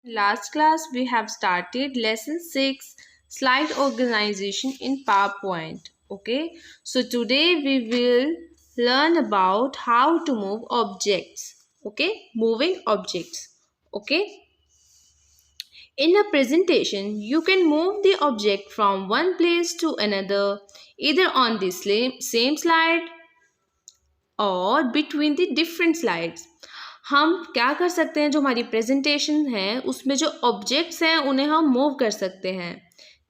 Last class we have started lesson 6 slide organization in PowerPoint. Okay, so today we will learn about how to move objects. Okay, moving objects. Okay, in a presentation you can move the object from one place to another either on the same slide और between the different slides. हम क्या कर सकते हैं, जो हमारी presentation है उसमें जो ऑब्जेक्ट्स हैं उन्हें हम मूव कर सकते हैं।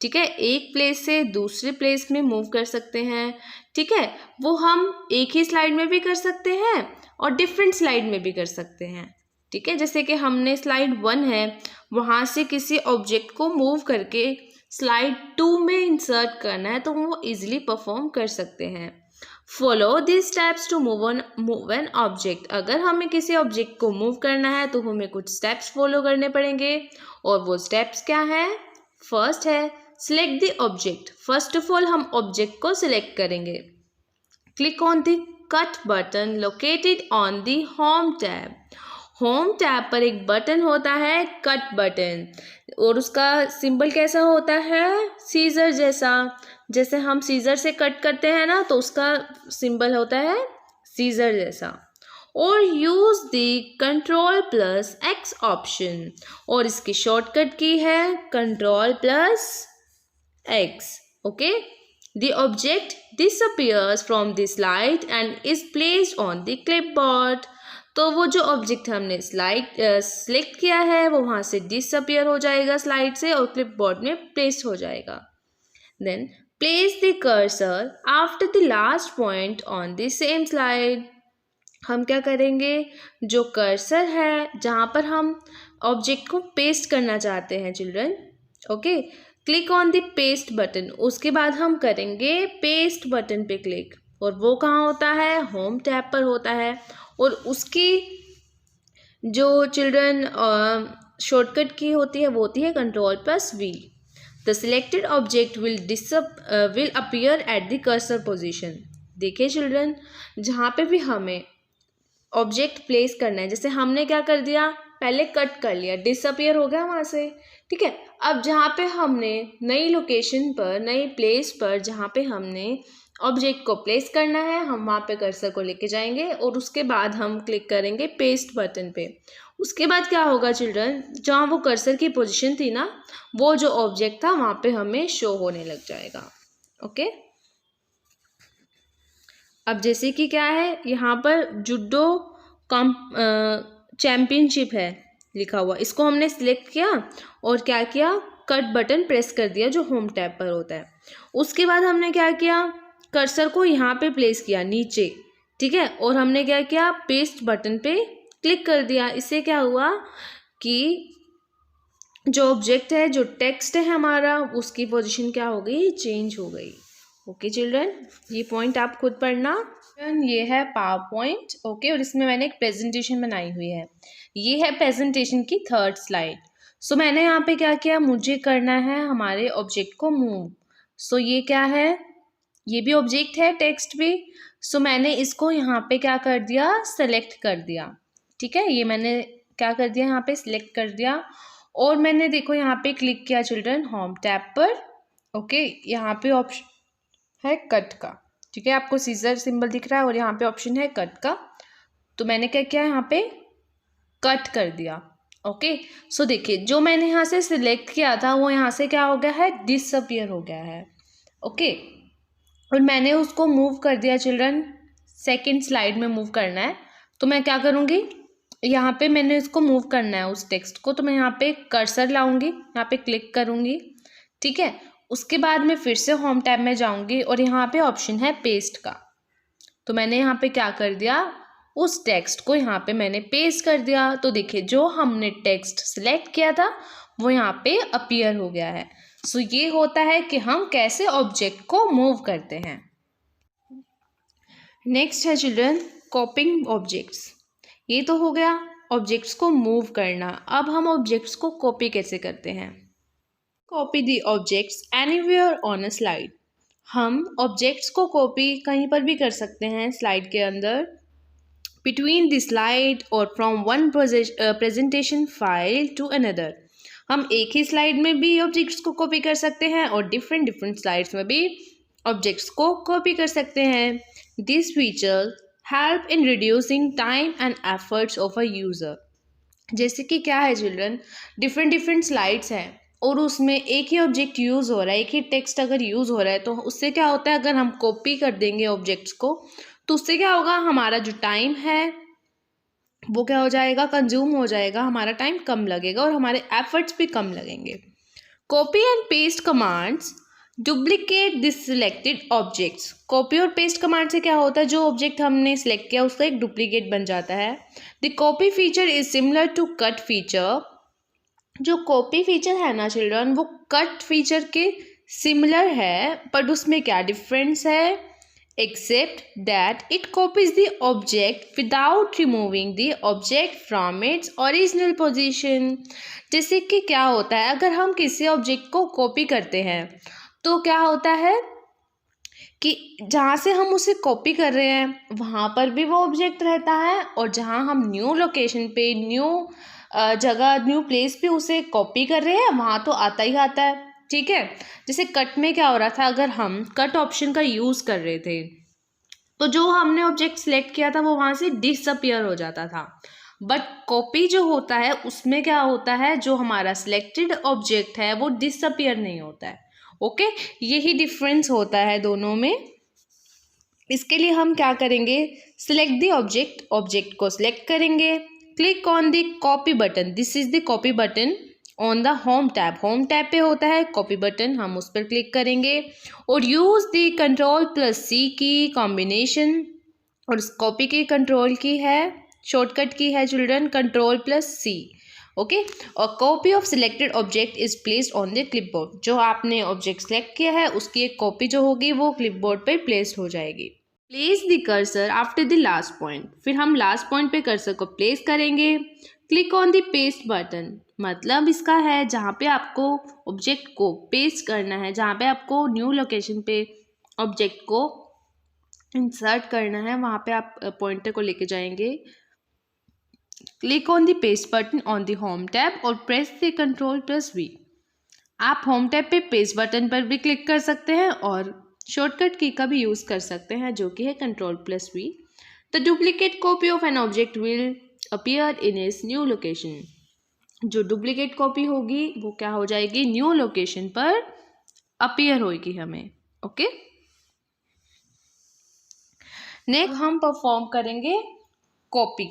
ठीक है, एक प्लेस से दूसरे प्लेस में मूव कर सकते हैं। ठीक है, वो हम एक ही स्लाइड में भी कर सकते हैं और डिफरेंट स्लाइड में भी कर सकते हैं। ठीक है, जैसे कि हमने स्लाइड 1 है वहाँ से किसी ऑब्जेक्ट को मूव करके स्लाइड 2 में इंसर्ट करना है तो वो इजीली परफॉर्म कर सकते हैं। Follow this steps to move an object. अगर हमें किसी ऑब्जेक्ट को मूव करना है तो हमें कुछ स्टेप्स फॉलो करने पड़ेंगे और वो स्टेप्स क्या है। फर्स्ट है select the object. First of all हम ऑब्जेक्ट को सिलेक्ट करेंगे। Click on the cut button located on the home tab. Home tab पर एक बटन होता है कट बटन और उसका सिंबल कैसा होता है, सीजर जैसा। जैसे हम सीजर से कट करते हैं ना तो उसका सिंबल होता है सीजर जैसा। और use the control plus x option और इसकी शॉर्टकट की है control plus x. Okay, the object disappears from the slide and is placed on the clipboard। तो वो जो ऑब्जेक्ट हमने सिलेक्ट किया है वो वहाँ से डिसअपियर हो जाएगा स्लाइड से और क्लिपबोर्ड में प्लेस हो जाएगा। Then place the cursor after the last point on the same slide. हम क्या करेंगे, जो कर्सर है जहाँ पर हम ऑब्जेक्ट को पेस्ट करना चाहते हैं children. Okay, click on the paste button. उसके बाद हम करेंगे पेस्ट बटन पे क्लिक और वो कहाँ होता है, होम टैब पर होता है। और उसकी जो चिल्ड्रन शॉर्टकट की होती है वो होती है control plus V. The selected object will appear at the cursor position. देखिए चिल्ड्रन, जहाँ पे भी हमें ऑब्जेक्ट प्लेस करना है, जैसे हमने क्या कर दिया, पहले कट कर लिया, डिसअपियर हो गया वहाँ से। ठीक है, अब जहाँ पे हमने नई लोकेशन पर, नई प्लेस पर जहाँ पे हमने ऑब्जेक्ट को प्लेस करना है, हम वहाँ पे कर्सर को लेके जाएंगे और उसके बाद हम क्लिक करेंगे पेस्ट बटन पे। उसके बाद क्या होगा चिल्ड्रन, जहाँ वो कर्सर की पोजीशन थी ना, वो जो ऑब्जेक्ट था वहाँ पे हमें शो होने लग जाएगा। ओके, अब जैसे कि क्या है, यहाँ पर जुडो चैम्पियनशिप है लिखा हुआ, इसको हमने सिलेक्ट किया और क्या किया, कट बटन प्रेस कर दिया जो होम टैब पर होता है। उसके बाद हमने क्या किया, कर्सर को यहाँ पे प्लेस किया नीचे। ठीक है, और हमने क्या किया, पेस्ट बटन पे क्लिक कर दिया। इससे क्या हुआ कि जो ऑब्जेक्ट है, जो टेक्स्ट है हमारा, उसकी पोजीशन क्या हो गई, चेंज हो गई। ओके चिल्ड्रन, ये पॉइंट आप खुद पढ़ना। ये है पावर पॉइंट। ओके, और इसमें मैंने एक प्रेजेंटेशन बनाई हुई है। ये है प्रेजेंटेशन की 3rd स्लाइड। सो मैंने यहाँ पे क्या किया, मुझे करना है हमारे ऑब्जेक्ट को मूव। सो ये क्या है, ये भी ऑब्जेक्ट है, टेक्स्ट भी। सो मैंने इसको यहाँ पे क्या कर दिया, सेलेक्ट कर दिया। ठीक है, ये मैंने क्या कर दिया, यहाँ पे सिलेक्ट कर दिया और मैंने देखो यहाँ पे क्लिक किया चिल्ड्रन होम टैब पर। ओके, यहाँ पे ऑप्शन है कट का। ठीक है, आपको सीजर सिंबल दिख रहा है और यहाँ पे ऑप्शन है कट का। तो मैंने क्या किया, यहाँ पे कट कर दिया। ओके, सो देखिए जो मैंने यहाँ से सिलेक्ट किया था वो यहाँ से क्या हो गया है, डिसअपियर हो गया है। ओके, और मैंने उसको मूव कर दिया चिल्ड्रन, 2nd स्लाइड में मूव करना है। तो मैं क्या करूँगी, यहाँ पे मैंने इसको मूव करना है उस टेक्स्ट को, तो मैं यहाँ पे कर्सर लाऊंगी, यहाँ पे क्लिक करूँगी। ठीक है, उसके बाद मैं फिर से होम टैब में जाऊंगी और यहाँ पे ऑप्शन है पेस्ट का। तो मैंने यहाँ पे क्या कर दिया, उस टेक्स्ट को यहाँ पे मैंने पेस्ट कर दिया। तो देखिए जो हमने टेक्स्ट सिलेक्ट किया था वो यहाँ पे अपीयर हो गया है। सो ये होता है कि हम कैसे ऑब्जेक्ट को मूव करते हैं। नेक्स्ट है चिल्ड्रन कॉपिंग ऑब्जेक्ट्स। ये तो हो गया ऑब्जेक्ट्स को मूव करना। अब हम ऑब्जेक्ट्स को कॉपी कैसे करते हैं। Copy the objects anywhere on a slide. हम ऑब्जेक्ट्स को कॉपी कहीं पर भी कर सकते हैं स्लाइड के अंदर, बिटवीन द स्लाइड और from one presentation file to another. हम एक ही स्लाइड में भी ऑब्जेक्ट्स को कॉपी कर सकते हैं और डिफरेंट डिफरेंट स्लाइड्स में भी ऑब्जेक्ट्स को कॉपी कर सकते हैं। This feature help in reducing time and efforts of a user. जैसे कि क्या है चिल्ड्रन, डिफरेंट डिफरेंट स्लाइड्स हैं और उसमें एक ही ऑब्जेक्ट यूज़ हो रहा है, एक ही टेक्स्ट अगर यूज़ हो रहा है, तो उससे क्या होता है, अगर हम कॉपी कर देंगे ऑब्जेक्ट्स को तो उससे क्या होगा, हमारा जो टाइम है वो क्या हो जाएगा, कंज्यूम हो जाएगा, हमारा टाइम कम लगेगा और हमारे एफर्ट्स भी कम लगेंगे। Copy and paste commands duplicate this selected objects. Copy और पेस्ट कमांड से क्या होता है, जो ऑब्जेक्ट हमने सिलेक्ट किया उसका एक डुप्लीकेट बन जाता है। The copy feature is similar to cut feature. जो कॉपी फीचर है ना चिल्ड्रन, वो कट फीचर के सिमिलर है, बट उसमें क्या डिफरेंस है, except that it copies the object without removing the object from its original position। जैसे कि क्या होता है, अगर हम किसी ऑब्जेक्ट को कॉपी करते हैं तो क्या होता है कि जहाँ से हम उसे कॉपी कर रहे हैं वहाँ पर भी वो ऑब्जेक्ट रहता है, और जहाँ हम न्यू लोकेशन पे, न्यू जगह, न्यू प्लेस पे उसे कॉपी कर रहे हैं वहाँ तो आता ही आता है। ठीक है, जैसे कट में क्या हो रहा था, अगर हम कट ऑप्शन का यूज़ कर रहे थे तो जो हमने ऑब्जेक्ट सिलेक्ट किया था वो वहाँ से डिसअपियर हो जाता था। बट कॉपी जो होता है उसमें क्या होता है, जो हमारा सिलेक्टेड ऑब्जेक्ट है वो डिसअपियर नहीं होता है। ओके, यही डिफरेंस होता है दोनों में। इसके लिए हम क्या करेंगे, सिलेक्ट द ऑब्जेक्ट, ऑब्जेक्ट को सिलेक्ट करेंगे, click on the copy button, this is the copy button on the home tab. Home tab पे होता है कॉपी बटन, हम उस पर क्लिक करेंगे और यूज़ द कंट्रोल+C की कॉम्बिनेशन, और इस कॉपी की कंट्रोल की है, शॉर्टकट की है चिल्ड्रन कंट्रोल+C। ओके, और copy of selected object is placed on the clipboard. जो आपने ऑब्जेक्ट सेलेक्ट किया है उसकी एक कॉपी जो होगी वो क्लिपबोर्ड पे प्लेस्ड हो जाएगी। Place the cursor after the last point, फिर हम लास्ट पॉइंट पे कर्सर को प्लेस करेंगे। Click on the paste button, मतलब इसका है जहाँ पे आपको ऑब्जेक्ट को पेस्ट करना है, जहाँ पे आपको न्यू लोकेशन पे ऑब्जेक्ट को इंसर्ट करना है वहाँ पे आप पॉइंटर को लेके जाएंगे। Click on the paste button on the home tab और प्रेस द कंट्रोल+V। आप होम टैब पे पेस्ट बटन पर भी क्लिक कर सकते हैं और शॉर्टकट की का भी यूज़ कर सकते हैं जो कि है control plus V. The duplicate copy of an object will appear in its new location. जो डुप्लीकेट कॉपी होगी वो क्या हो जाएगी, न्यू लोकेशन पर अपीयर होगी हमें। ओके, नेक्स्ट हम परफॉर्म करेंगे कॉपी।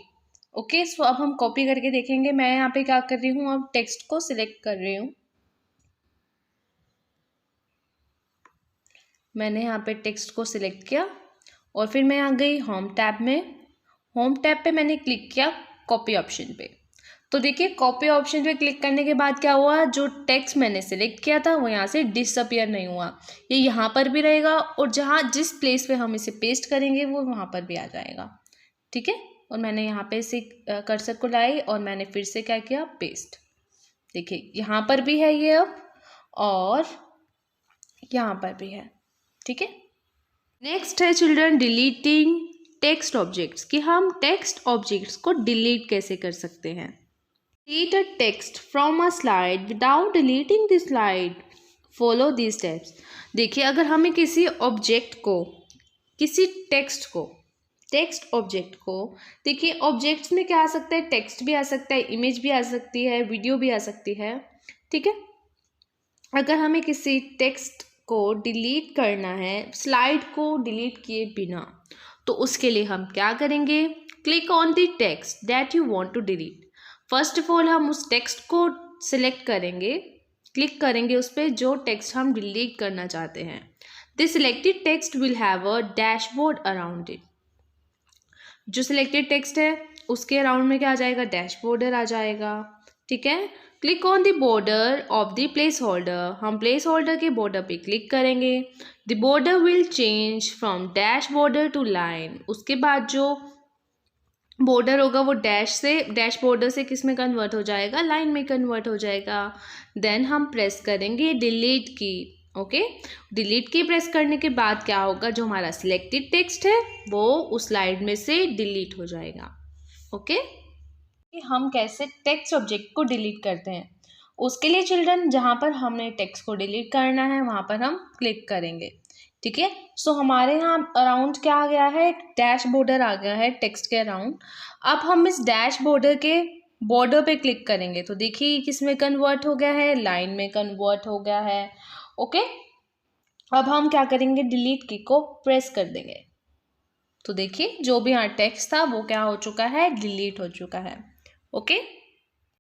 ओके, सो अब हम कॉपी करके देखेंगे। मैं यहाँ पे क्या कर रही हूँ, अब टेक्स्ट को सिलेक्ट कर रही हूँ। मैंने यहाँ पे टेक्स्ट को सिलेक्ट किया और फिर मैं आ गई होम टैब में। होम टैब पे मैंने क्लिक किया कॉपी ऑप्शन पे। तो देखिए कॉपी ऑप्शन पे क्लिक करने के बाद क्या हुआ, जो टेक्स्ट मैंने सिलेक्ट किया था वो यहाँ से डिसअपियर नहीं हुआ, ये यहाँ पर भी रहेगा और जहाँ जिस प्लेस पे हम इसे पेस्ट करेंगे वो वहाँ पर भी आ जाएगा। ठीक है, और मैंने यहाँ पे से कर्सर को लाई और मैंने फिर से क्या किया, पेस्ट। देखिए यहाँ पर भी है ये अब, और यहाँ पर भी है। ठीक है, नेक्स्ट है चिल्ड्रन डिलीटिंग टेक्स्ट ऑब्जेक्ट्स, कि हम टेक्स्ट ऑब्जेक्ट्स को डिलीट कैसे कर सकते हैं। Delete a text from a slide without deleting the slide, follow these steps. देखिए अगर हमें किसी ऑब्जेक्ट को, किसी टेक्स्ट ऑब्जेक्ट को, देखिए ऑब्जेक्ट्स में क्या आ सकता है, टेक्स्ट भी आ सकता है, इमेज भी आ सकती है, वीडियो भी आ सकती है। ठीक है, अगर हमें किसी टेक्स्ट को डिलीट करना है स्लाइड को डिलीट किए बिना, तो उसके लिए हम क्या करेंगे, click on the text that you want to delete. First of all हम उस टेक्स्ट को सिलेक्ट करेंगे, क्लिक करेंगे उस पर जो टेक्स्ट हम डिलीट करना चाहते हैं। The selected text will have a dashboard around it. जो सिलेक्टेड टेक्स्ट है उसके अराउंड में क्या आ जाएगा, डैश बॉर्डर आ जाएगा। ठीक है, click on the border of the placeholder, हम प्लेस होल्डर के बॉर्डर पे क्लिक करेंगे। The border will change from dash border to line, उसके बाद जो बॉर्डर होगा वो डैश बॉर्डर से किस में कन्वर्ट हो जाएगा, लाइन में कन्वर्ट हो जाएगा। देन हम प्रेस करेंगे डिलीट की। ओके, डिलीट की प्रेस करने के बाद क्या होगा, जो हमारा सिलेक्टेड टेक्स्ट है वो उस स्लाइड में से डिलीट हो जाएगा। ओके, हम कैसे टेक्स्ट ऑब्जेक्ट को डिलीट करते हैं। उसके लिए चिल्ड्रन जहाँ पर हमने टेक्स्ट को डिलीट करना है वहाँ पर हम क्लिक करेंगे, ठीक है। सो हमारे यहाँ अराउंड क्या आ गया है, एक डैश बॉर्डर आ गया है टेक्स्ट के अराउंड। अब हम इस डैश बॉर्डर के बॉर्डर पे क्लिक करेंगे तो देखिए किस में कन्वर्ट हो गया है, लाइन में कन्वर्ट हो गया है, ओके। अब हम क्या करेंगे, डिलीट की को प्रेस कर देंगे तो देखिए जो भी यहाँ टेक्स्ट था वो क्या हो चुका है, डिलीट हो चुका है, ओके।